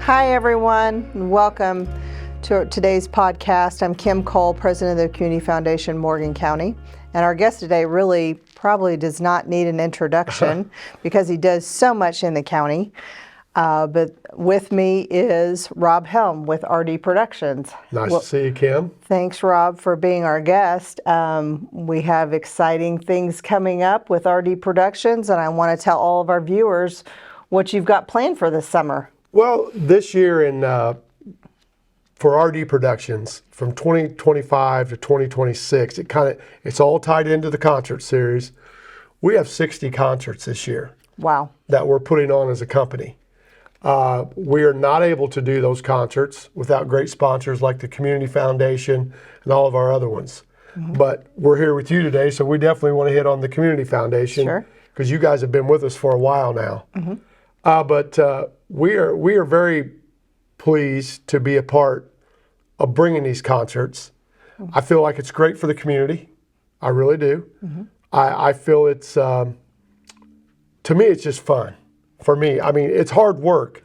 Hi, everyone, and welcome to today's podcast. I'm Kim Cole, president of the Community Foundation, Morgan County. And our guest today really probably does not need an introduction because he does so much in the county. But with me is Rob Helms with RD Productions. Nice to see you, Kim. Thanks, Rob, for being our guest. We have exciting things coming up with RD Productions, and I want to tell all of our viewers what you've got planned for this summer. Well, this year for RD Productions, from 2025 to 2026, it's all tied into the concert series. We have 60 concerts this year. Wow. That we're putting on as a company. We are not able to do those concerts without great sponsors like the Community Foundation and all of our other ones. Mm-hmm. But we're here with you today, so we definitely want to hit on the Community Foundation because you guys have been with us for a while now. Mm-hmm. But we are very pleased to be a part of bringing these concerts. Mm-hmm. I feel like it's great for the community. I really do. Mm-hmm. I feel it's, to me, it's just fun. For me, I mean, it's hard work,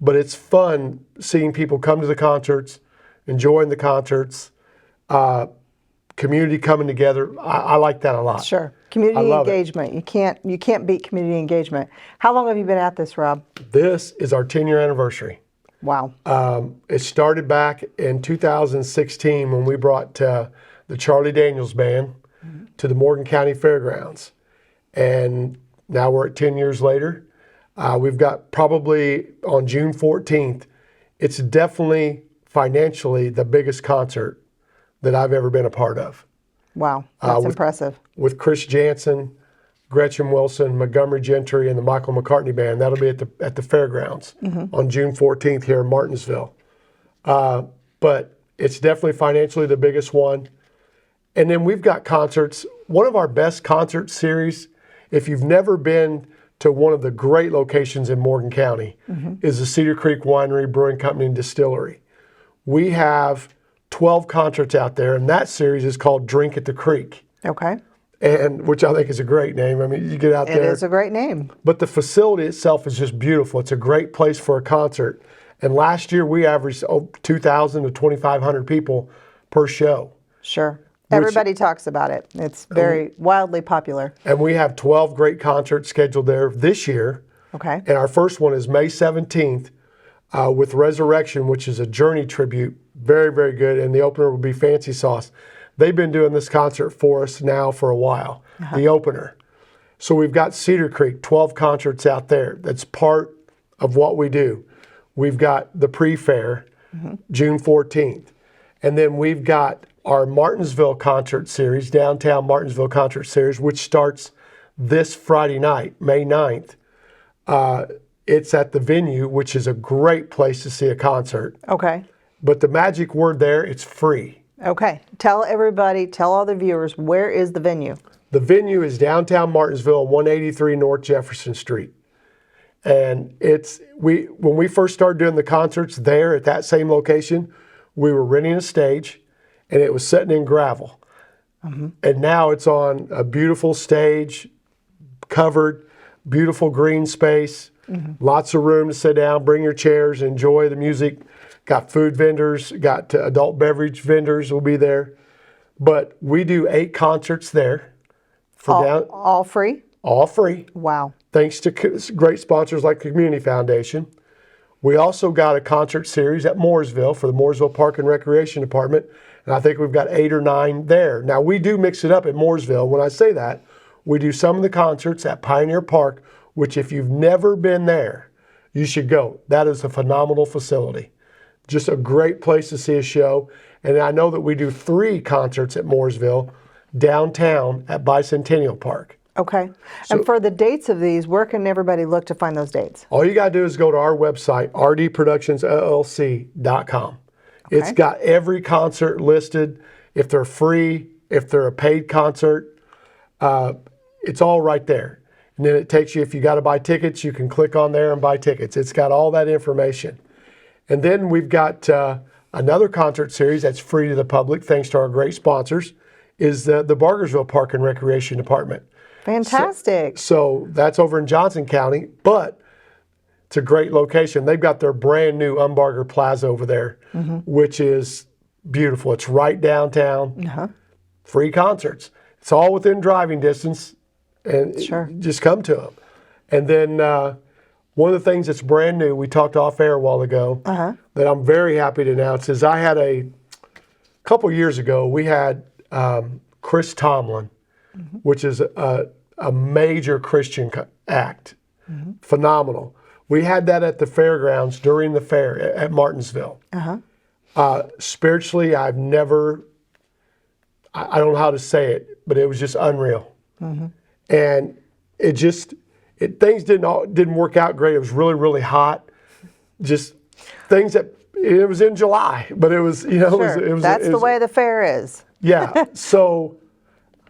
but it's fun seeing people come to the concerts, enjoying the concerts, community coming together. I like that a lot. Sure. Community engagement. You can't beat community engagement. How long have you been at this, Rob? This is our 10-year anniversary. Wow. It started back in 2016 when we brought the Charlie Daniels Band to the Morgan County Fairgrounds. And now we're at 10 years later. We've got probably on June 14th, it's definitely financially the biggest concert that I've ever been a part of. Wow, that's impressive. With Chris Jansen, Gretchen Wilson, Montgomery Gentry, and the Michael McCartney Band. That'll be at the fairgrounds on June 14th here in Martinsville. But it's definitely financially the biggest one. And then we've got concerts. One of our best concert series, if you've never been to one of the great locations in Morgan County, is the Cedar Creek Winery, Brewing Company, and Distillery. We have 12 concerts out there, and that series is called Drink at the Creek. Okay. And which I think is a great name. I mean, you get out there. It is a great name. But the facility itself is just beautiful. It's a great place for a concert. And last year we averaged 2,000 to 2,500 people per show. Sure. Everybody talks about it. It's very wildly popular. And we have 12 great concerts scheduled there this year. Okay. And our first one is May 17th with Resurrection, which is a Journey tribute. Very, very good. And the opener will be Fancy Sauce. They've been doing this concert for us now for a while, the opener. So we've got Cedar Creek, 12 concerts out there. That's part of what we do. We've got the pre-fair, June 14th. And then we've got our Martinsville concert series, Downtown Martinsville concert series, which starts this Friday night, May 9th. It's at the Venue, which is a great place to see a concert. Okay. But the magic word there, it's free. Okay. Tell everybody, tell all the viewers, where is the venue? The venue is downtown Martinsville, 183 North Jefferson Street. And when we first started doing the concerts there at that same location, we were renting a stage, and it was sitting in gravel. And now it's on a beautiful stage, covered, beautiful green space, lots of room to sit down, bring your chairs, enjoy the music. Got food vendors, got adult beverage vendors will be there. But we do 8 concerts there. All free? All free. Wow. Thanks to great sponsors like the Community Foundation. We also got a concert series at Mooresville for the Mooresville Park and Recreation Department. And I think we've got 8 or 9 there. Now, we do mix it up at Mooresville. When I say that, we do some of the concerts at Pioneer Park, which if you've never been there, you should go. That is a phenomenal facility. Just a great place to see a show. And I know that we do 3 concerts at Mooresville, downtown at Bicentennial Park. Okay. And for the dates of these, where can everybody look to find those dates? All you got to do is go to our website, rdproductionsllc.com. Okay. It's got every concert listed, if they're free, if they're a paid concert. It's all right there. And then it takes you, if you got to buy tickets, you can click on there and buy tickets. It's got all that information. And then we've got another concert series that's free to the public, thanks to our great sponsors, is the Bargersville Park and Recreation Department. Fantastic. So that's over in Johnson County, but It's a great location. They've got their brand new Umbarger Plaza over there, which is beautiful. It's right downtown. Free concerts. It's all within driving distance, and Sure. just come to them. And then one of the things that's brand new, we talked off air a while ago, that I'm very happy to announce is I had a couple years ago, we had Chris Tomlin, which is a major Christian act. Phenomenal. We had that at the fairgrounds during the fair at Martinsville. Spiritually, I don't know how to say it, but it was just unreal. And things didn't work out great. It was really, really hot. Just things that, it was in July, but it was, That's the way the fair is. Yeah. So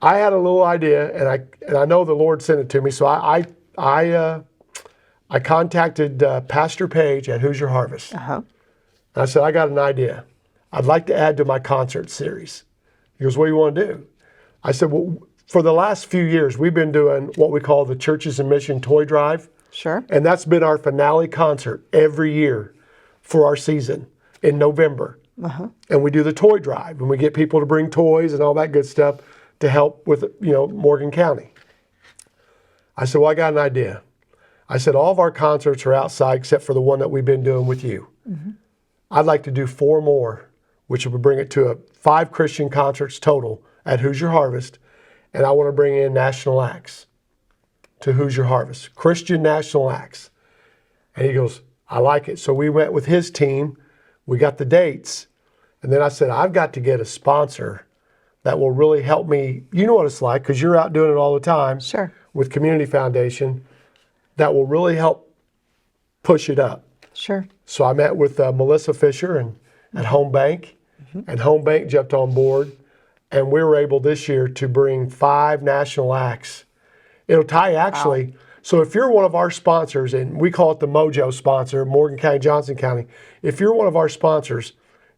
I had a little idea, and I know the Lord sent it to me. So I contacted Pastor Page at Who's Your Harvest. And I said, I got an idea. I'd like to add to my concert series. He goes, what do you want to do? I said, well, for the last few years, we've been doing what we call the Churches and Mission Toy Drive. Sure. And that's been our finale concert every year for our season in November. And we do the toy drive, and we get people to bring toys and all that good stuff to help with, Morgan County. I said, well, I got an idea. I said, all of our concerts are outside except for the one that we've been doing with you. I'd like to do 4 more, which would bring it to 5 Christian concerts total at Who's Your Harvest. And I want to bring in national acts to Who's Your Harvest, Christian national acts. And he goes, I like it. So we went with his team. We got the dates. And then I said, I've got to get a sponsor that will really help me. You know what it's like, because you're out doing it all the time. Sure. With Community Foundation, that will really help push it up. Sure. So I met with Melissa Fisher at Home Bank, and Home Bank jumped on board. And we were able this year to bring 5 national acts. It'll tie actually. So if you're one of our sponsors, and we call it the Mojo sponsor, Morgan County, Johnson County, if you're one of our sponsors,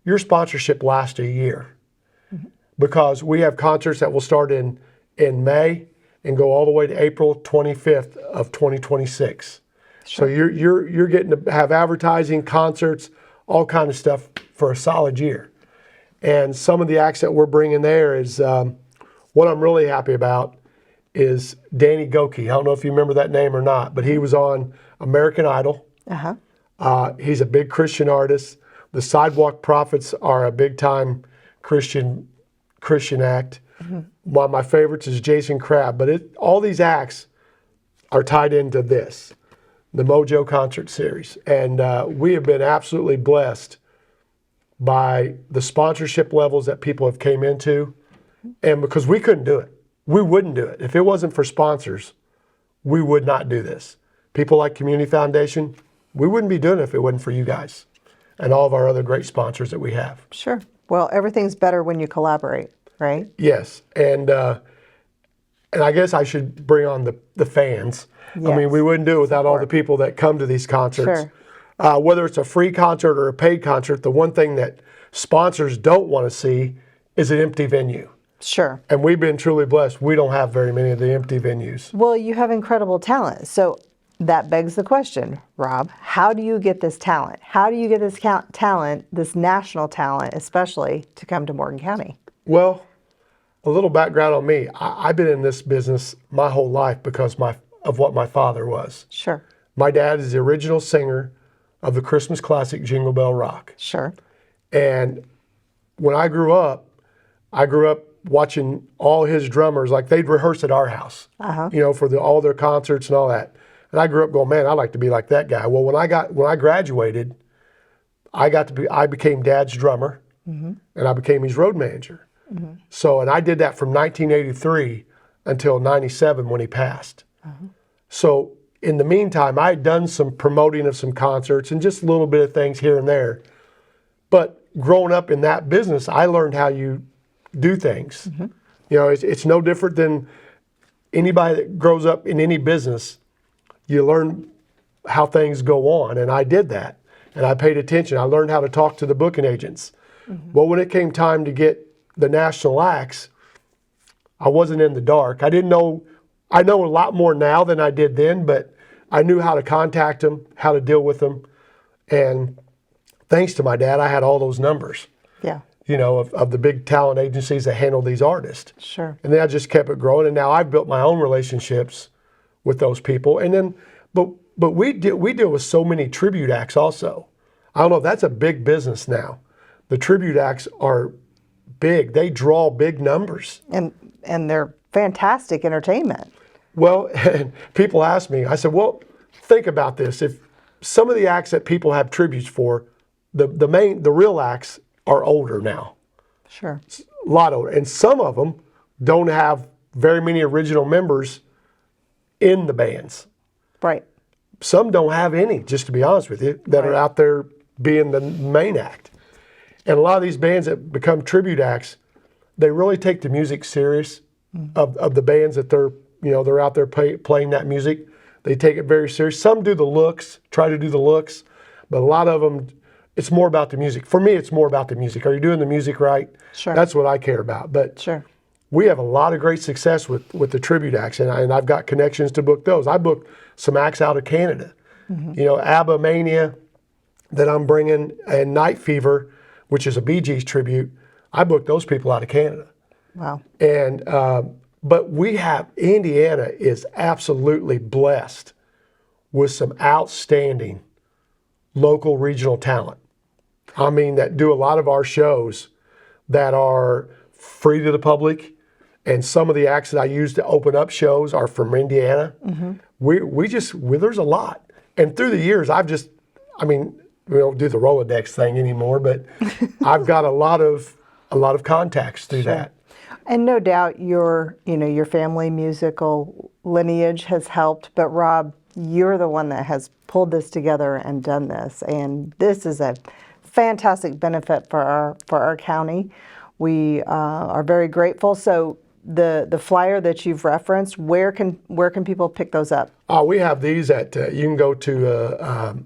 your sponsorship lasts a year. Because we have concerts that will start in May and go all the way to April 25th of 2026. So you're getting to have advertising, concerts, all kind of stuff for a solid year. And some of the acts that we're bringing there is, what I'm really happy about is Danny Goki. I don't know if you remember that name or not, but he was on American Idol. He's a big Christian artist. The Sidewalk Prophets are a big-time Christian act. One of my favorites is Jason Crabb. But all these acts are tied into this, the Mojo Concert Series. And we have been absolutely blessed by the sponsorship levels that people have came into. And because we couldn't do it. We wouldn't do it. If it wasn't for sponsors, we would not do this. People like Community Foundation, we wouldn't be doing it if it wasn't for you guys and all of our other great sponsors that we have. Sure. Well, everything's better when you collaborate, right? Yes. And I guess I should bring on the fans. Yes. I mean, we wouldn't do it without all the people that come to these concerts. Sure. Whether it's a free concert or a paid concert, the one thing that sponsors don't want to see is an empty venue. Sure. And we've been truly blessed. We don't have very many of the empty venues. Well, you have incredible talent. So that begs the question, Rob, how do you get this talent? How do you get this talent, this national talent especially, to come to Morgan County? Well, a little background on me. I've been in this business my whole life because of what my father was. Sure. My dad is the original singer of the Christmas classic Jingle Bell Rock. Sure. And when I grew up watching all his drummers, like they'd rehearse at our house, for all their concerts and all that. And I grew up going, man, I'd like to be like that guy. Well, when I graduated, I became Dad's drummer, and I became his road manager. So, and I did that from 1983 until 97 when he passed. So in the meantime, I had done some promoting of some concerts and just a little bit of things here and there. But growing up in that business, I learned how you do things. It's no different than anybody that grows up in any business. You learn how things go on, and I did that. And I paid attention. I learned how to talk to the booking agents. Well, when it came time to get the national acts, I wasn't in the dark. I know a lot more now than I did then, but I knew how to contact them, how to deal with them, and thanks to my dad, I had all those numbers. Yeah. You know, of the big talent agencies that handle these artists. Sure. And then I just kept it growing, and now I've built my own relationships with those people. And then, but we deal with so many tribute acts also. I don't know, that's a big business now. The tribute acts are big. They draw big numbers. And they're fantastic entertainment. Well, and people ask me, I said, well, think about this. If some of the acts that people have tributes for, the real acts are older now. Sure. A lot older. And some of them don't have very many original members in the bands. Right. Some don't have any, just to be honest with you, that are out there being the main act. And a lot of these bands that become tribute acts, they really take the music serious of the bands that they're out there playing that music. They take it very serious. Some do the looks, try to do the looks, but a lot of them, it's more about the music. For me, it's more about the music. Are you doing the music right? Sure. That's what I care about. But sure. We have a lot of great success with the tribute acts, and I've got connections to book those. I booked some acts out of Canada. You know, ABBA Mania that I'm bringing, and Night Fever, which is a Bee Gees tribute. I booked those people out of Canada. Wow. And but Indiana is absolutely blessed with some outstanding local regional talent. I mean, that do a lot of our shows that are free to the public, and some of the acts that I use to open up shows are from Indiana. There's a lot. And through the years, we don't do the Rolodex thing anymore, but I've got a lot of contacts through that. And no doubt your family musical lineage has helped, but Rob, you're the one that has pulled this together and done this, and this is a fantastic benefit for our county. We are very grateful. So the flyer that you've referenced, where can people pick those up? We have these at you can go to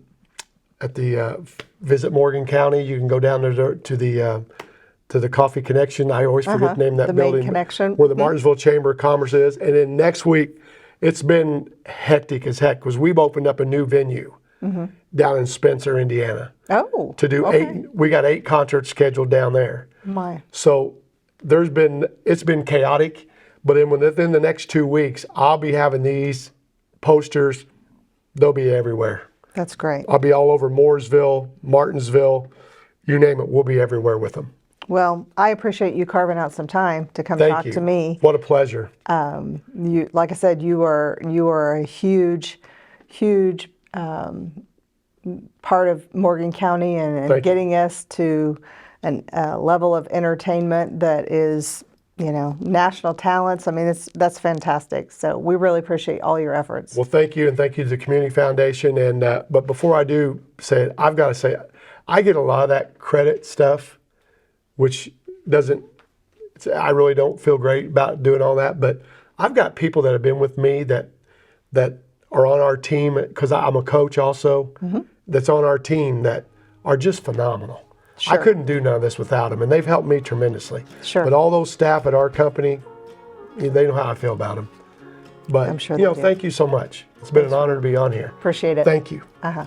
at the Visit Morgan County. You can go down there to the Coffee Connection. I always forget the name of that building. Main connection. Where the Martinsville Chamber of Commerce is. And then next week, it's been hectic as heck because we've opened up a new venue down in Spencer, Indiana. Oh, to do okay. We got 8 concerts scheduled down there. My. So it's been chaotic, but then within the next 2 weeks, I'll be having these posters. They'll be everywhere. That's great. I'll be all over Mooresville, Martinsville, you name it. We'll be everywhere with them. Well, I appreciate you carving out some time to come talk to me. What a pleasure. You, like I said, you are a huge part of Morgan County and getting us to a level of entertainment that is, national talents. I mean, that's fantastic. So we really appreciate all your efforts. Well, thank you, and thank you to the Community Foundation. And but before I do say it, I've got to say, I get a lot of that credit stuff, which I really don't feel great about doing all that. But I've got people that have been with me that are on our team, because I'm a coach also, that's on our team that are just phenomenal. Sure. I couldn't do none of this without them, and they've helped me tremendously. Sure. But all those staff at our company, they know how I feel about them. But, I'm sure thank you so much. It's been an honor to be on here. Appreciate it. Thank you. Uh-huh.